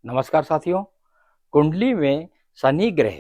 नमस्कार साथियों। कुंडली में शनि ग्रह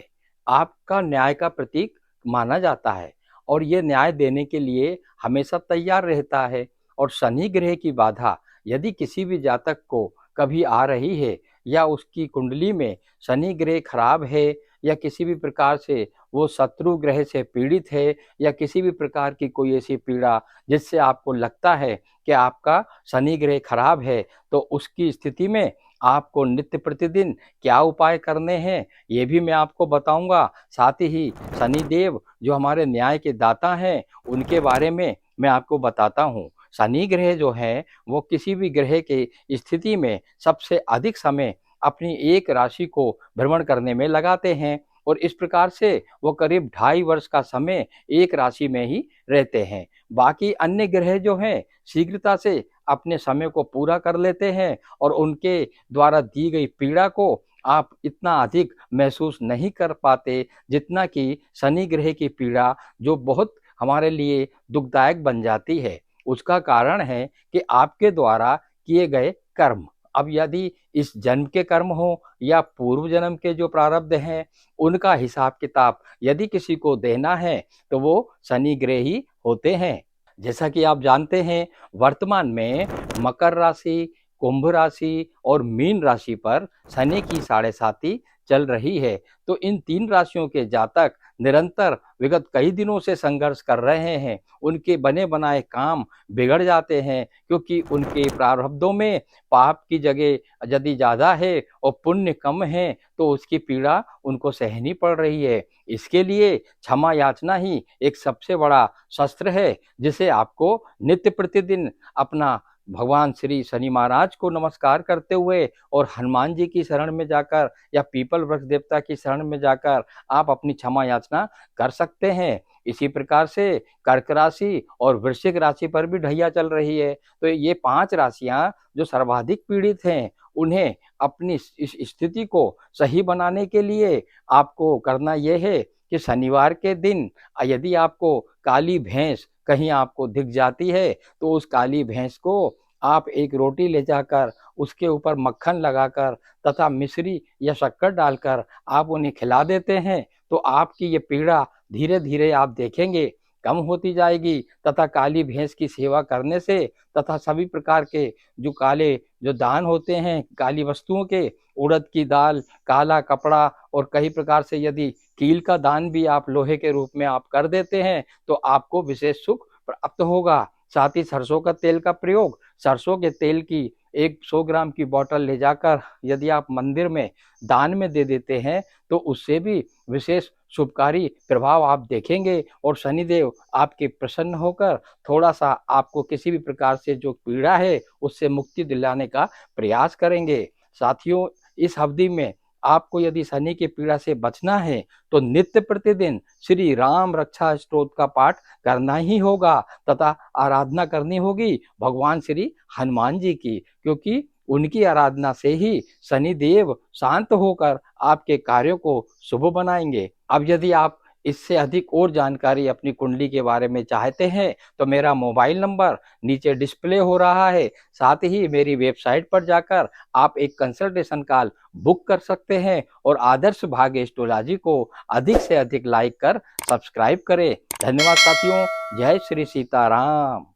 आपका न्याय का प्रतीक माना जाता है और ये न्याय देने के लिए हमेशा तैयार रहता है। और शनि ग्रह की बाधा यदि किसी भी जातक को कभी आ रही है या उसकी कुंडली में शनि ग्रह खराब है या किसी भी प्रकार से वो शत्रु ग्रह से पीड़ित है या किसी भी प्रकार की कोई ऐसी पीड़ा जिससे आपको लगता है कि आपका शनि ग्रह खराब है, तो उसकी स्थिति में आपको नित्य प्रतिदिन क्या उपाय करने हैं ये भी मैं आपको बताऊंगा। साथ ही शनिदेव जो हमारे न्याय के दाता हैं उनके बारे में मैं आपको बताता हूँ। शनि ग्रह जो है वो किसी भी ग्रह के स्थिति में सबसे अधिक समय अपनी एक राशि को भ्रमण करने में लगाते हैं और इस प्रकार से वो करीब 2.5 वर्ष का समय एक राशि में ही रहते हैं। बाकी अन्य ग्रह जो हैं शीघ्रता से अपने समय को पूरा कर लेते हैं और उनके द्वारा दी गई पीड़ा को आप इतना अधिक महसूस नहीं कर पाते जितना कि शनि ग्रह की पीड़ा जो बहुत हमारे लिए दुखदायक बन जाती है। उसका कारण है कि आपके द्वारा किए गए कर्म, अब यदि इस जन्म के कर्म हो या पूर्व जन्म के जो प्रारब्ध हैं उनका हिसाब किताब यदि किसी को देना है तो वो शनि ग्रह ही होते हैं। जैसा कि आप जानते हैं वर्तमान में मकर राशि, कुंभ राशि और मीन राशि पर शनि की साढ़े साती चल रही है। तो इन 3 राशियों के जातक निरंतर विगत कई दिनों से संघर्ष कर रहे हैं। उनके बने बनाए काम बिगड़ जाते हैं क्योंकि उनके प्रारब्धों में पाप की जगह यदि ज़्यादा है और पुण्य कम है तो उसकी पीड़ा उनको सहनी पड़ रही है। इसके लिए क्षमा याचना ही एक सबसे बड़ा शस्त्र है जिसे आपको नित्य प्रतिदिन अपना भगवान श्री शनि महाराज को नमस्कार करते हुए और हनुमान जी की शरण में जाकर या पीपल वृक्ष देवता की शरण में जाकर आप अपनी क्षमा याचना कर सकते हैं। इसी प्रकार से कर्क राशि और वृश्चिक राशि पर भी ढैया चल रही है। तो ये 5 राशियां जो सर्वाधिक पीड़ित हैं उन्हें अपनी इस स्थिति को सही बनाने के लिए आपको करना यह है कि शनिवार के दिन यदि आपको काली भैंस कहीं आपको दिख जाती है तो उस काली भैंस को आप एक रोटी ले जाकर उसके ऊपर मक्खन लगाकर तथा मिश्री या शक्कर डालकर आप उन्हें खिला देते हैं तो आपकी ये पीड़ा धीरे धीरे आप देखेंगे कम होती जाएगी। तथा काली भैंस की सेवा करने से तथा सभी प्रकार के जो काले जो दान होते हैं काली वस्तुओं के, उड़द की दाल, काला कपड़ा और कई प्रकार से यदि कील का दान भी आप लोहे के रूप में आप कर देते हैं तो आपको विशेष सुख प्राप्त होगा। साथ ही सरसों का तेल का प्रयोग, सरसों के तेल की 100 ग्राम की बोतल ले जाकर यदि आप मंदिर में दान में दे देते हैं तो उससे भी विशेष शुभकारी प्रभाव आप देखेंगे और शनिदेव आपके प्रसन्न होकर थोड़ा सा आपको किसी भी प्रकार से जो पीड़ा है उससे मुक्ति दिलाने का प्रयास करेंगे। साथियों, इस अवधि में आपको यदि शनि की पीड़ा से बचना है तो नित्य प्रतिदिन श्री राम रक्षा स्तोत्र का पाठ करना ही होगा तथा आराधना करनी होगी भगवान श्री हनुमान जी की, क्योंकि उनकी आराधना से ही शनिदेव शांत होकर आपके कार्यों को शुभ बनाएंगे। अब यदि आप इससे अधिक और जानकारी अपनी कुंडली के बारे में चाहते हैं तो मेरा मोबाइल नंबर नीचे डिस्प्ले हो रहा है। साथ ही मेरी वेबसाइट पर जाकर आप एक कंसल्टेशन कॉल बुक कर सकते हैं और आदर्श भाग्य एस्ट्रोलॉजी को अधिक से अधिक लाइक कर सब्सक्राइब करें। धन्यवाद साथियों। जय श्री सीताराम।